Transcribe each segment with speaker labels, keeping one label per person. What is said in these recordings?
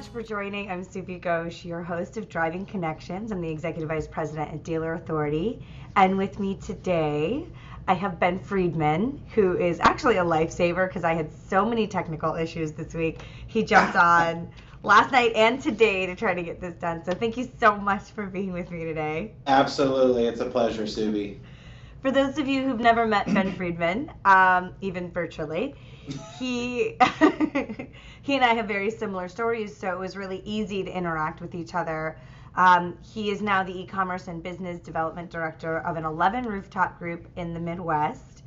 Speaker 1: much for joining. I'm Subi Ghosh, your host of Driving Connections. I'm the Executive Vice President at Dealer Authority. And with me today, I have Ben Freedman, who is actually a lifesaver because I had so many technical issues this week. He jumped on last night and today to try to get this done. So thank you so much for being with me today.
Speaker 2: Absolutely. It's a pleasure, Subi.
Speaker 1: For those of you who've never met Ben Freedman, even virtually, he and I have very similar stories, so it was really easy to interact with each other. He is now the e-commerce and business development director of an 11 rooftop group in the Midwest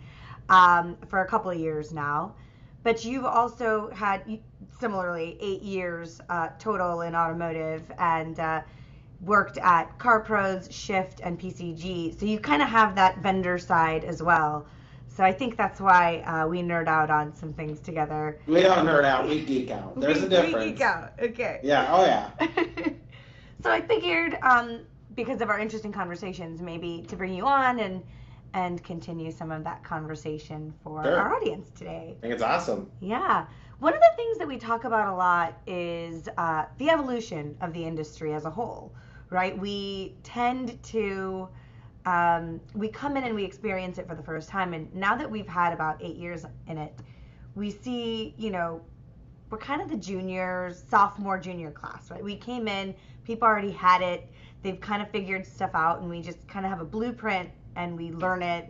Speaker 1: for a couple of years now. But you've also had, similarly, 8 years total in automotive and worked at CarPros, Shift, and PCG. So you kind of have that vendor side as well. So I think that's why we nerd out on some things together.
Speaker 2: We don't nerd out, we geek out. There's a difference.
Speaker 1: We geek out, okay.
Speaker 2: Yeah, oh yeah.
Speaker 1: So I figured, because of our interesting conversations, maybe to bring you on and continue some of that conversation for our audience today.
Speaker 2: I think it's awesome.
Speaker 1: Yeah. One of the things that we talk about a lot is the evolution of the industry as a whole, right? We tend to, we come in and we experience it for the first time. And now that we've had about 8 years in it, we see, we're kind of the sophomore, junior class, right? We came in, people already had it. They've kind of figured stuff out and we just kind of have a blueprint and we learn it.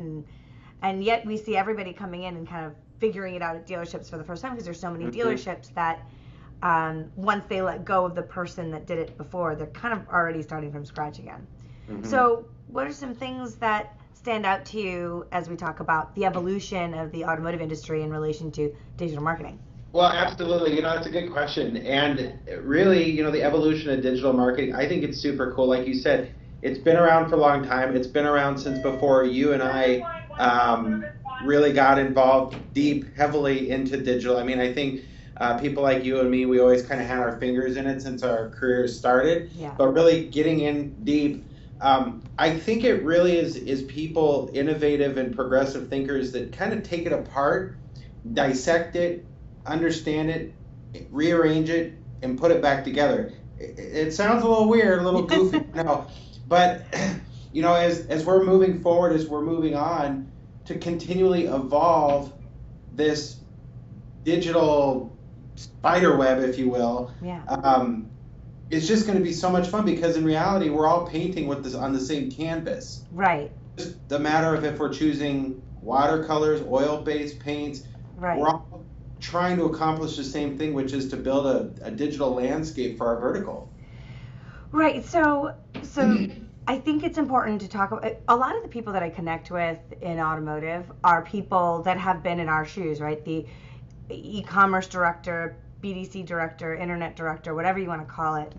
Speaker 1: And yet we see everybody coming in and kind of figuring it out at dealerships for the first time because there's so many dealerships that once they let go of the person that did it before, they're kind of already starting from scratch again. So what are some things that stand out to you as we talk about the evolution of the automotive industry in relation to digital marketing?
Speaker 2: Well, absolutely. That's a good question. And really, the evolution of digital marketing, I think it's super cool. Like you said, it's been around for a long time. It's been around since before you and I really got involved heavily into digital. I mean, I think people like you and me, we always kind of had our fingers in it since our careers started.
Speaker 1: Yeah.
Speaker 2: But really getting in deep, I think it really is people, innovative and progressive thinkers that kind of take it apart, dissect it, understand it, rearrange it, and put it back together. It sounds a little weird, a little goofy, but as we're moving forward, as we're moving on to continually evolve this digital spider web, if you will, it's just going to be so much fun because in reality, we're all painting with this on the same canvas.
Speaker 1: Right.
Speaker 2: It's the matter of if we're choosing watercolors, oil-based paints,
Speaker 1: right.
Speaker 2: We're all trying to accomplish the same thing, which is to build a digital landscape for our vertical.
Speaker 1: Right. So I think it's important to talk about, a lot of the people that I connect with in automotive are people that have been in our shoes, right? The e-commerce director, BDC director, internet director, whatever you want to call it.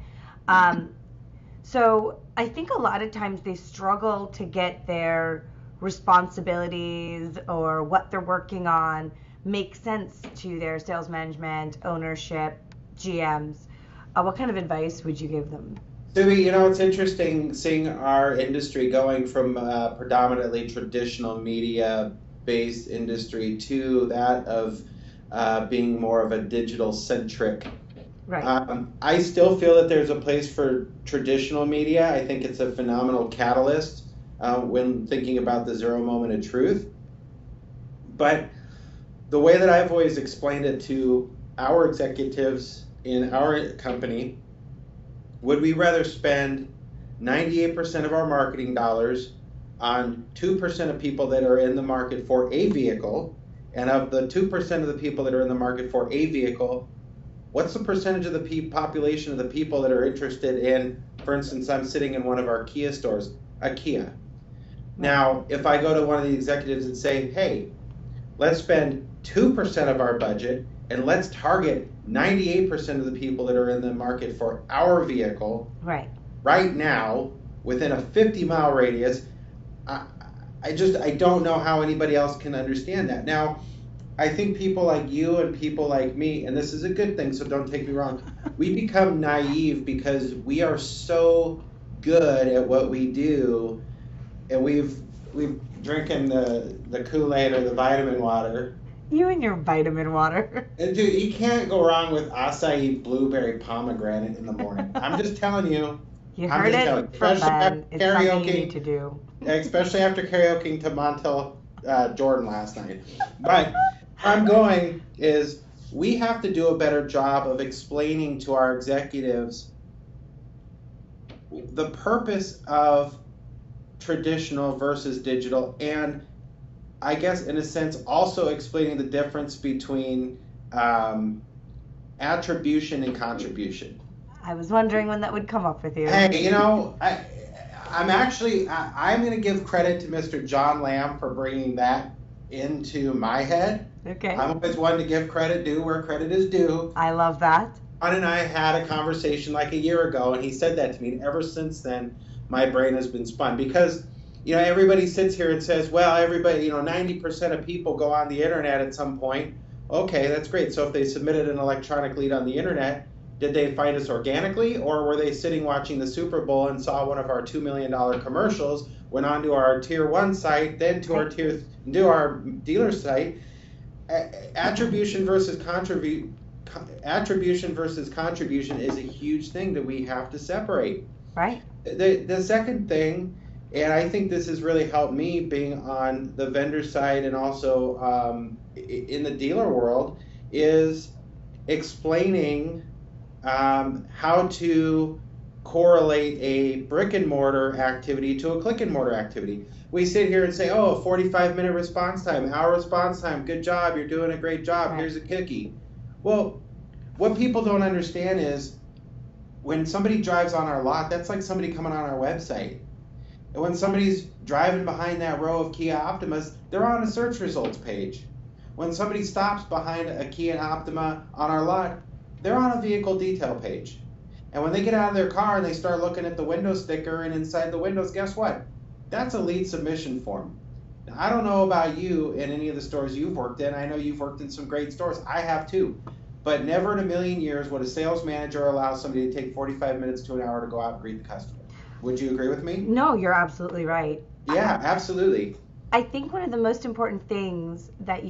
Speaker 1: So I think a lot of times they struggle to get their responsibilities or what they're working on make sense to their sales management, ownership, GMs. What kind of advice would you give them?
Speaker 2: Subi, it's interesting seeing our industry going from predominantly traditional media-based industry to that of being more of a digital-centric.
Speaker 1: Right.
Speaker 2: I still feel that there's a place for traditional media. I think it's a phenomenal catalyst when thinking about the zero moment of truth. But the way that I've always explained it to our executives in our company, would we rather spend 98% of our marketing dollars on 2% of people that are in the market for a vehicle, and of the 2% of the people that are in the market for a vehicle, what's the percentage of the population of the people that are interested in, for instance, I'm sitting in one of our Kia stores, a Kia. Now, if I go to one of the executives and say, hey, let's spend 2% of our budget and let's target 98% of the people that are in the market for our vehicle right now within a 50-mile radius, I don't know how anybody else can understand that. Now, I think people like you and people like me, and this is a good thing, so don't take me wrong, we become naive because we are so good at what we do, and we've drinking the Kool-Aid or the vitamin water,
Speaker 1: You and your vitamin water.
Speaker 2: And dude, you can't go wrong with acai blueberry pomegranate in the morning. I'm just telling you.
Speaker 1: You
Speaker 2: I'm
Speaker 1: heard
Speaker 2: just
Speaker 1: it
Speaker 2: telling you.
Speaker 1: from
Speaker 2: Especially after
Speaker 1: Ben. It's something you need to
Speaker 2: karaoke,
Speaker 1: do.
Speaker 2: especially after karaokeing to Montel Jordan last night. But where I'm going is we have to do a better job of explaining to our executives the purpose of traditional versus digital, and I guess in a sense also explaining the difference between attribution and contribution.
Speaker 1: I was wondering when that would come up with you.
Speaker 2: Hey, I'm going to give credit to Mr. John Lamb for bringing that into my head.
Speaker 1: Okay.
Speaker 2: I'm always one to give credit due where credit is due.
Speaker 1: I love that.
Speaker 2: John and I had a conversation like a year ago, and he said that to me. And ever since then, my brain has been spun because, everybody sits here and says, well, everybody, 90% of people go on the internet at some point. Okay, that's great. So if they submitted an electronic lead on the internet, did they find us organically, or were they sitting watching the Super Bowl and saw one of our $2 million commercials, went on to our tier 1 site, then to our dealer site? Attribution versus contribution is a huge thing that we have to separate.
Speaker 1: Right.
Speaker 2: The second thing, and I think this has really helped me being on the vendor side and also in the dealer world, is explaining how to correlate a brick and mortar activity to a click and mortar activity. We sit here and say, oh, 45-minute response time, hour response time, good job, you're doing a great job,
Speaker 1: Right.
Speaker 2: Here's a cookie. Well, what people don't understand is when somebody drives on our lot, that's like somebody coming on our website. And when somebody's driving behind that row of Kia Optimas, they're on a search results page. When somebody stops behind a Kia Optima on our lot, they're on a vehicle detail page. And when they get out of their car and they start looking at the window sticker and inside the windows, guess what? That's a lead submission form. Now, I don't know about you in any of the stores you've worked in. I know you've worked in some great stores. I have too. But never in a million years would a sales manager allow somebody to take 45 minutes to an hour to go out and greet the customer. Would you agree with me?
Speaker 1: No, you're absolutely right.
Speaker 2: Yeah, absolutely.
Speaker 1: I think one of the most important things that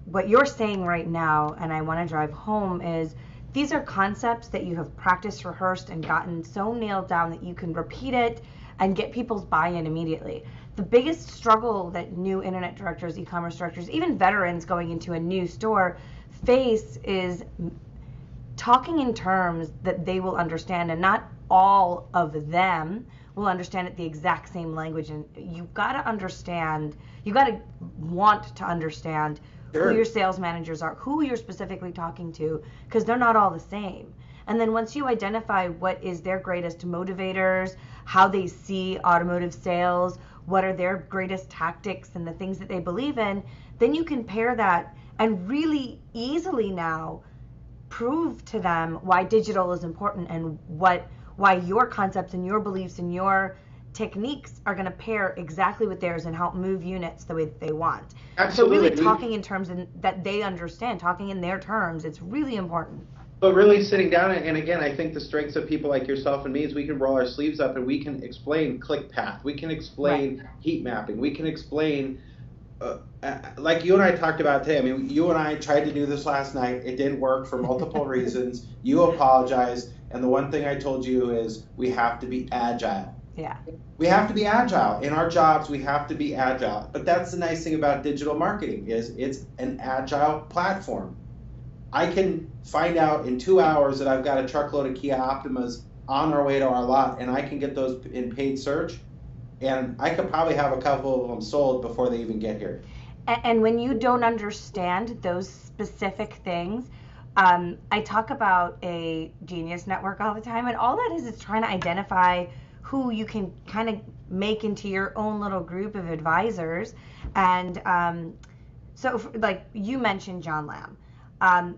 Speaker 1: what you're saying right now, and I want to drive home, is these are concepts that you have practiced, rehearsed, and gotten so nailed down that you can repeat it and get people's buy-in immediately. The biggest struggle that new internet directors, e-commerce directors, even veterans going into a new store face is talking in terms that they will understand, and not all of them will understand it the exact same language. And you've got to understand, you've got to want to understand
Speaker 2: Sure.
Speaker 1: who your sales managers are, who you're specifically talking to, because they're not all the same. And then once you identify what is their greatest motivators, how they see automotive sales, what are their greatest tactics and the things that they believe in, then you can pair that and really easily now prove to them why digital is important and why your concepts and your beliefs and your techniques are going to pair exactly with theirs and help move units the way that they want.
Speaker 2: Absolutely.
Speaker 1: So really talking in terms that they understand, talking in their terms, it's really important.
Speaker 2: But really sitting down, and again, I think the strengths of people like yourself and me is we can roll our sleeves up and we can explain click path, we can explain heat mapping, we can explain, like you and I talked about today. I mean, you and I tried to do this last night. It didn't work for multiple reasons. You apologized, and the one thing I told you is we have to be agile.
Speaker 1: Yeah.
Speaker 2: We have to be agile. In our jobs, we have to be agile. But that's the nice thing about digital marketing is it's an agile platform. I can find out in 2 hours that I've got a truckload of Kia Optimas on our way to our lot, and I can get those in paid search, and I could probably have a couple of them sold before they even get here.
Speaker 1: And when you don't understand those specific things, I talk about a genius network all the time, and all that is trying to identify who you can kind of make into your own little group of advisors. And like you mentioned John Lamb.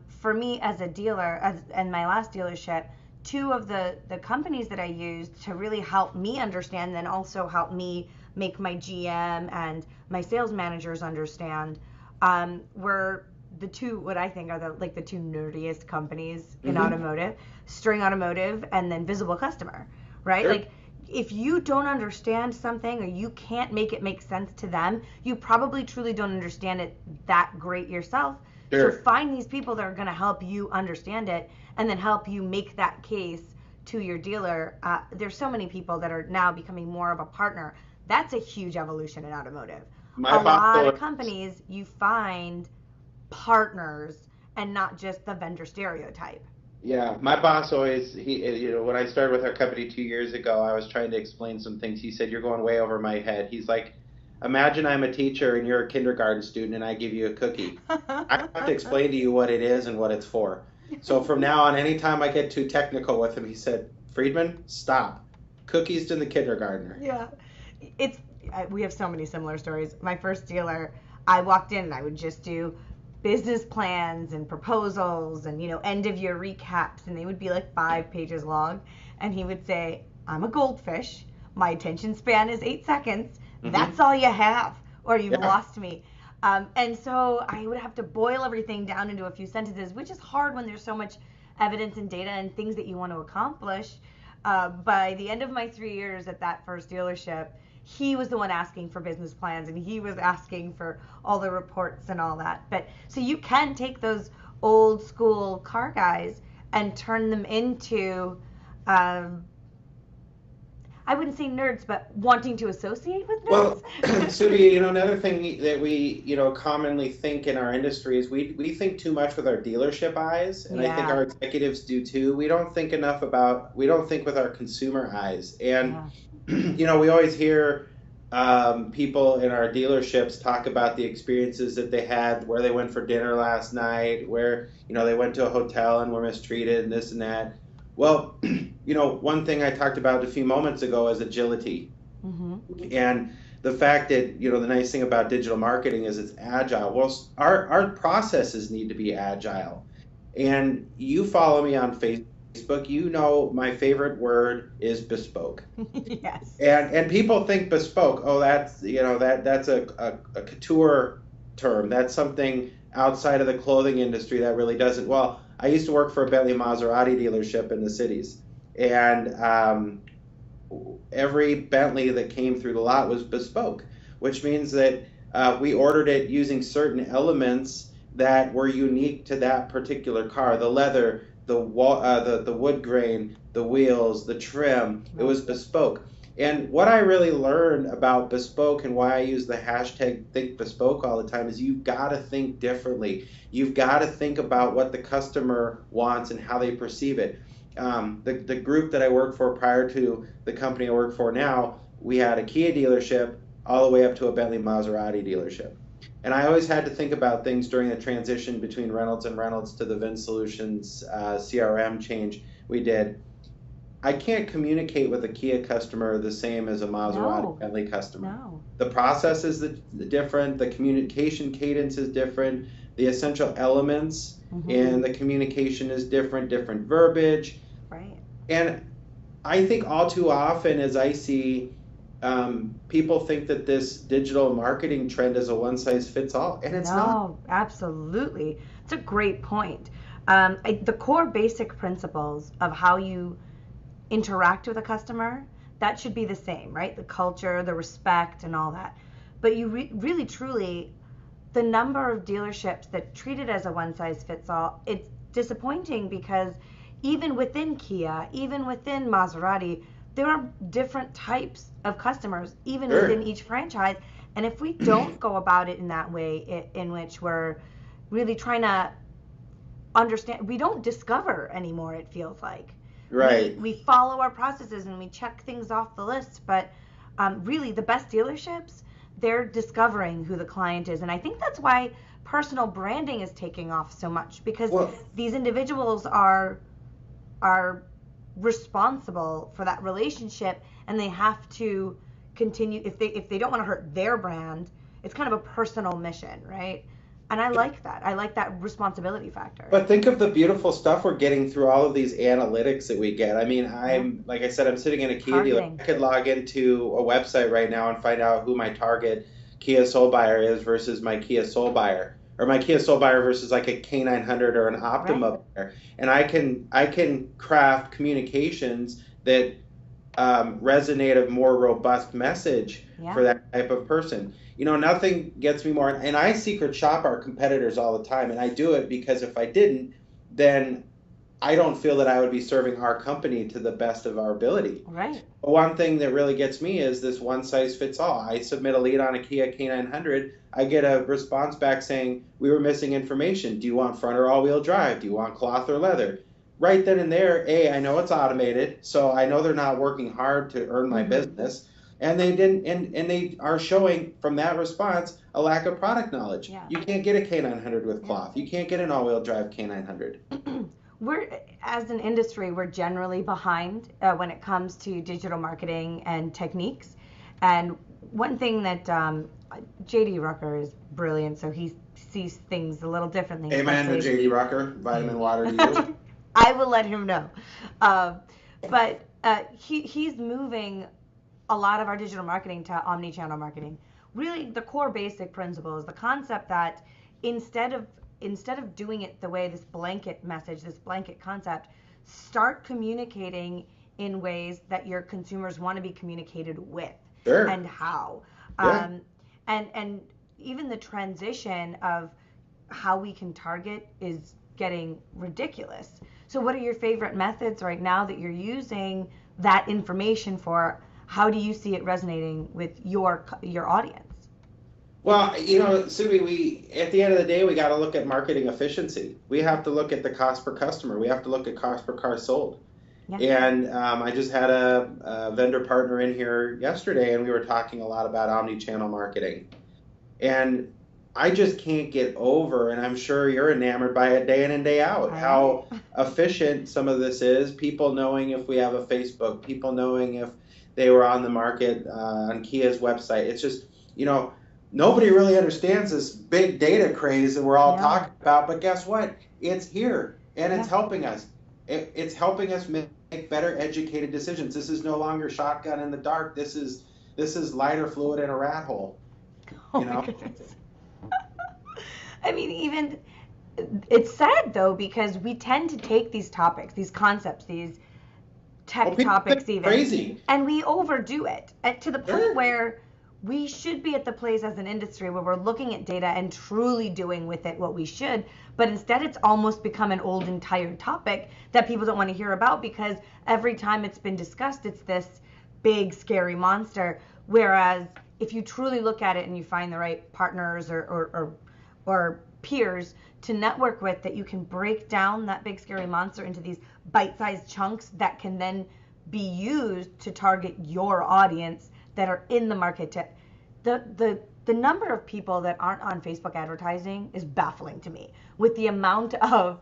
Speaker 1: For me as a dealer, and my last dealership, two of the companies that I used to really help me understand, and also help me make my GM and my sales managers understand, were the two, what I think are the two nerdiest companies in automotive, String Automotive and then Visible Customer, right?
Speaker 2: Sure.
Speaker 1: Like if you don't understand something or you can't make it make sense to them, you probably truly don't understand it that great yourself.
Speaker 2: Sure.
Speaker 1: So find these people that are going to help you understand it and then help you make that case to your dealer. There's so many people that are now becoming more of a partner. That's a huge evolution in automotive. A lot of companies, you find partners and not just the vendor stereotype.
Speaker 2: Yeah, my boss always, when I started with our company 2 years ago, I was trying to explain some things. He said, "You're going way over my head." He's like, "Imagine I'm a teacher and you're a kindergarten student and I give you a cookie. I have to explain to you what it is and what it's for." So from now on, anytime I get too technical with him, he said, "Friedman, stop. Cookies to the kindergartner."
Speaker 1: Yeah, we have so many similar stories. My first dealer, I walked in and I would just do business plans and proposals and end of year recaps, and they would be like 5 pages long, and he would say, "I'm a goldfish, my attention span is 8 seconds, that's all you have, or you've lost me." And so I would have to boil everything down into a few sentences, which is hard when there's so much evidence and data and things that you want to accomplish. By the end of my 3 years at that first dealership, he was the one asking for business plans and he was asking for all the reports and all that. But so you can take those old school car guys and turn them into, I wouldn't say nerds, but wanting to associate with nerds.
Speaker 2: Well, Subi, another thing that we, commonly think in our industry is we think too much with our dealership eyes, and I think our executives do too. We don't think with our consumer eyes. And, we always hear people in our dealerships talk about the experiences that they had, where they went for dinner last night, where, they went to a hotel and were mistreated and this and that. Well, one thing I talked about a few moments ago is agility. And the fact that, the nice thing about digital marketing is it's agile. Well, our processes need to be agile. And you follow me on Facebook, my favorite word is bespoke.
Speaker 1: Yes.
Speaker 2: And people think bespoke, oh, that's, that's a couture term. That's something outside of the clothing industry that really doesn't. Well, I used to work for a Bentley Maserati dealership in the cities, and every Bentley that came through the lot was bespoke, which means that we ordered it using certain elements that were unique to that particular car. The leather, the wood grain, the wheels, the trim, it was bespoke. And what I really learned about bespoke and why I use the hashtag think bespoke all the time is you've got to think differently. You've got to think about what the customer wants and how they perceive it. The group that I worked for prior to the company I work for now, we had a Kia dealership all the way up to a Bentley Maserati dealership. And I always had to think about things during the transition between Reynolds and Reynolds to the Vin Solutions CRM change we did. I can't communicate with a Kia customer the same as a Maserati Bentley customer.
Speaker 1: No.
Speaker 2: The process is different, the communication cadence is different, the essential elements in the communication is different verbiage.
Speaker 1: Right.
Speaker 2: And I think all too often as I see people think that this digital marketing trend is a one-size-fits-all, and it's not.
Speaker 1: No, absolutely. It's a great point. The core basic principles of how you interact with a customer, that should be the same, right? The culture, the respect, and all that. But you really, truly, the number of dealerships that treat it as a one-size-fits-all, it's disappointing because even within Kia, even within Maserati, there are different types of customers, even within each franchise. And if we don't go about it in that way, in which we're really trying to understand, we don't discover anymore, it feels like.
Speaker 2: Right.
Speaker 1: We follow our processes and we check things off the list, but really the best dealerships, they're discovering who the client is. And I think that's why personal branding is taking off so much, because these individuals are responsible for that relationship, and they have to continue. If they don't want to hurt their brand, it's kind of a personal mission, right? And I like that. I like that responsibility factor.
Speaker 2: But think of the beautiful stuff we're getting through all of these analytics that we get. I mean, like I said, I'm sitting in a Kia dealer. I could log into a website right now and find out who my target Kia Soul buyer is versus my Kia Soul buyer, or my Kia Soul buyer versus like a K900 or an Optima buyer. And I can craft communications that resonate a more robust message
Speaker 1: Yeah.
Speaker 2: for that type of person. Nothing gets me more, and I secret shop our competitors all the time, and I do it because if I didn't, then I don't feel that I would be serving our company to the best of our ability.
Speaker 1: Right.
Speaker 2: But one thing that really gets me is this one size fits all. I submit a lead on a Kia K900. I get a response back saying, we were missing information. Do you want front or all-wheel drive? Do you want cloth or leather? Right then and there, I know it's automated, so I know they're not working hard to earn my business. And they didn't, and they are showing from that response a lack of product knowledge.
Speaker 1: Yeah.
Speaker 2: You can't get a K900 with cloth. You can't get an all-wheel drive K900.
Speaker 1: As an industry, we're generally behind when it comes to digital marketing and techniques. And one thing that JD Rucker is brilliant, so he sees things a little differently.
Speaker 2: Amen to JD Rucker, vitamin water to you.
Speaker 1: I will let him know. But he's moving a lot of our digital marketing to omni-channel marketing. Really, the core basic principle is the concept that instead of doing it the way this blanket message, this blanket concept, start communicating in ways that your consumers want to be communicated with.
Speaker 2: Sure.
Speaker 1: And how.
Speaker 2: Yeah.
Speaker 1: And even the transition of how we can target is getting ridiculous. So what are your favorite methods right now that you're using that information for? How do you see it resonating with your audience?
Speaker 2: Well, Subi, we at the end of the day, we got to look at marketing efficiency. We have to look at the cost per customer. We have to look at cost per car sold. Yeah. And I just had a vendor partner in here yesterday, and we were talking a lot about omni-channel marketing. And I just can't get over, and I'm sure you're enamored by it day in and day out, how efficient some of this is. People knowing if we have a Facebook, people knowing if they were on the market on Kia's website. It's just, nobody really understands this big data craze that we're all talking about, but guess what? It's here, and it's helping us. It's helping us make better educated decisions. This is no longer shotgun in the dark. This is lighter fluid in a rat hole.
Speaker 1: Oh my goodness. I mean, even it's sad though, because we tend to take these topics, these concepts, these tech topics even,
Speaker 2: crazy,
Speaker 1: and we overdo it to the point where we should be at the place as an industry where we're looking at data and truly doing with it what we should, but instead it's almost become an old and tired topic that people don't want to hear about, because every time it's been discussed, it's this big scary monster. Whereas if you truly look at it and you find the right partners or peers to network with, that you can break down that big scary monster into these bite-sized chunks that can then be used to target your audience that are in the market. The number of people that aren't on Facebook advertising is baffling to me, with the amount of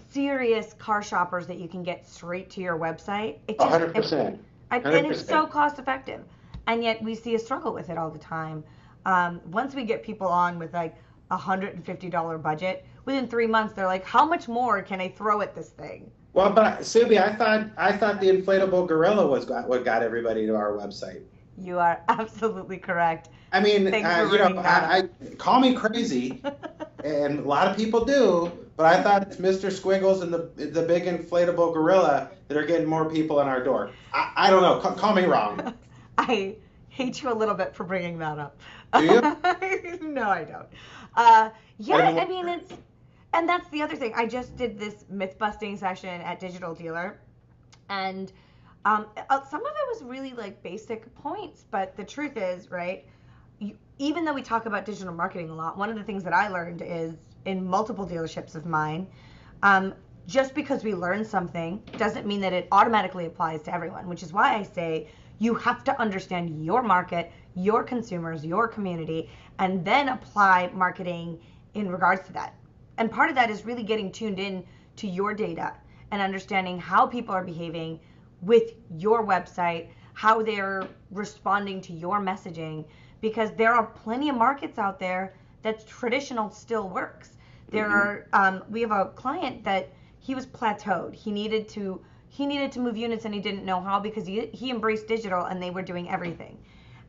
Speaker 1: serious car shoppers that you can get straight to your website.
Speaker 2: 100%.
Speaker 1: And it's so cost effective, and yet we see a struggle with it all the time. Once we get people on with like $150 budget, within 3 months they're like, how much more can I throw at this thing?
Speaker 2: Well, but Subi, I thought the inflatable gorilla was what got everybody to our website.
Speaker 1: You are absolutely correct.
Speaker 2: I mean, I call me crazy, and a lot of people do, but I thought it's Mr. Squiggles and the big inflatable gorilla that are getting more people in our door. I don't know. Call me wrong.
Speaker 1: I hate you a little bit for bringing that up.
Speaker 2: Do you?
Speaker 1: No, I don't. I mean, and that's the other thing. I just did this myth-busting session at Digital Dealer, and some of it was really like basic points, but the truth is, right, even though we talk about digital marketing a lot, one of the things that I learned is in multiple dealerships of mine, just because we learn something doesn't mean that it automatically applies to everyone, which is why I say you have to understand your market, your consumers, your community, and then apply marketing in regards to that. And part of that is really getting tuned in to your data and understanding how people are behaving with your website, how they're responding to your messaging, because there are plenty of markets out there that traditional still works. There are, we have a client that he was plateaued. He needed to move units and he didn't know how, because he embraced digital and they were doing everything.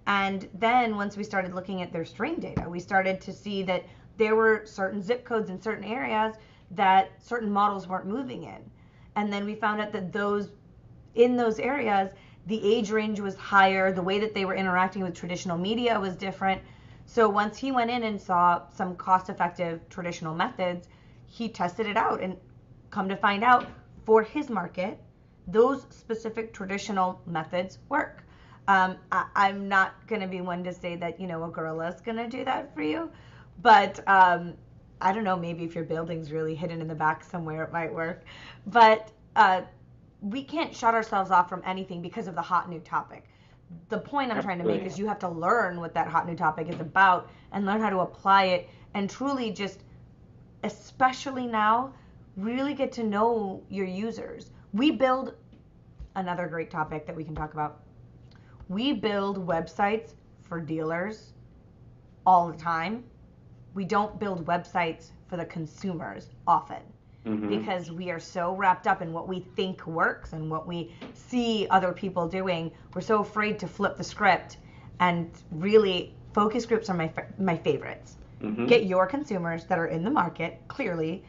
Speaker 1: And then once we started looking at their string data, we started to see that there were certain zip codes in certain areas that certain models weren't moving in. And then we found out that in those areas, the age range was higher, the way that they were interacting with traditional media was different. So once he went in and saw some cost-effective traditional methods, he tested it out, and come to find out, for his market, those specific traditional methods work. I'm not going to be one to say that, a gorilla's going to do that for you, but I don't know, maybe if your building's really hidden in the back somewhere, it might work. But we can't shut ourselves off from anything because of the hot new topic. The point I'm trying to make is you have to learn what that hot new topic is about and learn how to apply it, and truly just, especially now, really get to know your users. We build, another great topic that we can talk about, we build websites for dealers all the time. We don't build websites for the consumers often, because we are so wrapped up in what we think works and what we see other people doing. We're so afraid to flip the script, and really, focus groups are my favorites. Get your consumers that are in the market, clearly,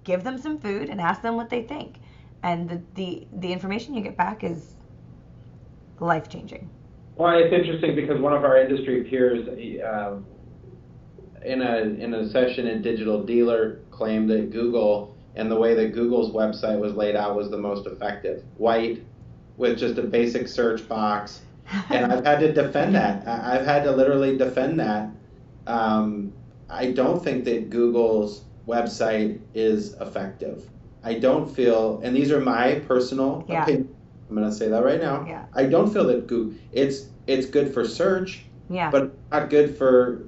Speaker 1: give them some food and ask them what they think. And the information you get back is life-changing.
Speaker 3: Well, it's interesting because one of our industry peers in a session in Digital Dealer claimed that Google, and the way that Google's website was laid out, was the most effective. White, with just a basic search box. And I've had to defend that. I've had to literally defend that. I don't think that Google's website is effective. I don't feel, and these are my personal opinion, I'm going to say that right now.
Speaker 1: Yeah.
Speaker 3: I don't feel that Google, it's good for search,
Speaker 1: Yeah.
Speaker 3: but not good for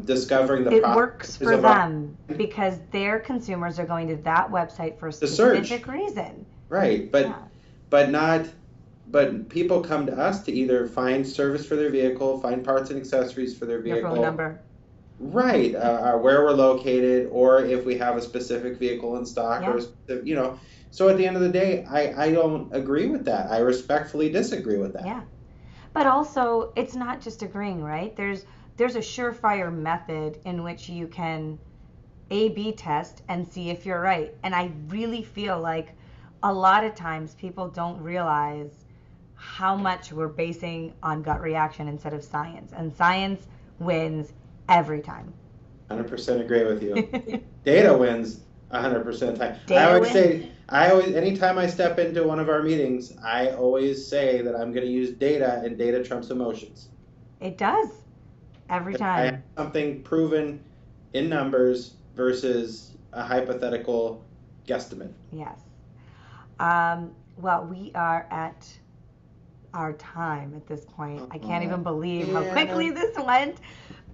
Speaker 3: discovering the
Speaker 1: It works for them because their consumers are going to that website for a specific reason.
Speaker 3: Right, but people come to us to either find service for their vehicle, find parts and accessories for their vehicle.
Speaker 1: Your phone number.
Speaker 3: Right, where we're located, or if we have a specific vehicle in stock, or So at the end of the day, I don't agree with that. I respectfully disagree with that.
Speaker 1: Yeah, but also it's not just agreeing, right? There's a surefire method in which you can A/B test and see if you're right. And I really feel like a lot of times people don't realize how much we're basing on gut reaction instead of science, and science wins every time.
Speaker 3: 100% agree with you. Data wins 100% of the time. Anytime I step into one of our meetings, I always say that I'm going to use data, and data trumps emotions.
Speaker 1: It does. Every time.
Speaker 3: I have something proven in numbers versus a hypothetical guesstimate.
Speaker 1: Yes. Well, we are at our time at this point. I can't even believe how quickly this went.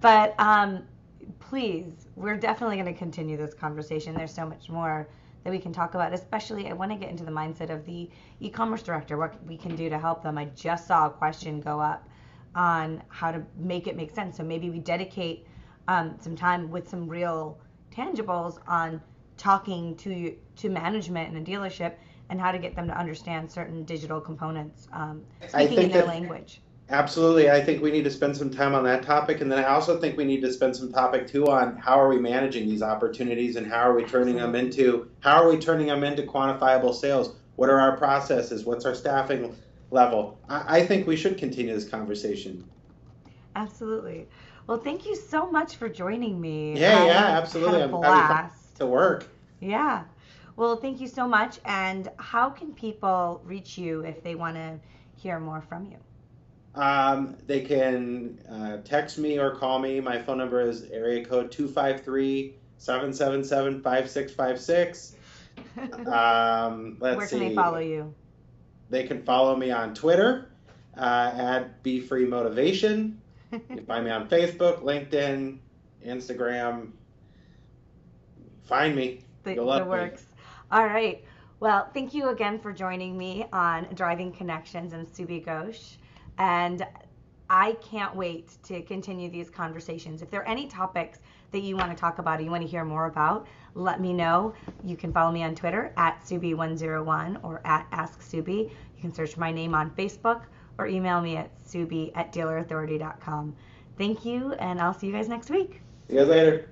Speaker 1: But please, we're definitely going to continue this conversation. There's so much more that we can talk about, especially I want to get into the mindset of the e-commerce director, what we can do to help them. I just saw a question go up on how to make it make sense. So maybe we dedicate some time with some real tangibles on talking to management in a dealership and how to get them to understand certain digital components, speaking in their language.
Speaker 3: Absolutely. I think we need to spend some time on that topic. And then I also think we need to spend some topic too on how are we managing these opportunities, and how are we turning them into quantifiable sales? What are our processes? What's our staffing level? I think we should continue this conversation.
Speaker 1: Absolutely. Well, thank you so much for joining me.
Speaker 3: Yeah, absolutely.
Speaker 1: Had a blast.
Speaker 3: To work.
Speaker 1: Yeah. Well, thank you so much. And how can people reach you if they want to hear more from you?
Speaker 3: They can text me or call me. My phone number is area code 253-777-5656.
Speaker 1: Where can they follow you?
Speaker 3: They can follow me on Twitter at BeFreeMotivation. You can find me on Facebook, LinkedIn, Instagram. Find me. You'll love
Speaker 1: works. Me. All right. Well, thank you again for joining me on Driving Connections and Subi Ghosh. And I can't wait to continue these conversations. If there are any topics that you want to talk about or you want to hear more about, let me know. You can follow me on Twitter at Subi101 or at AskSubi. You can search my name on Facebook or email me at subi@dealerauthority.com. Thank you, and I'll see you guys next week.
Speaker 3: See you guys later.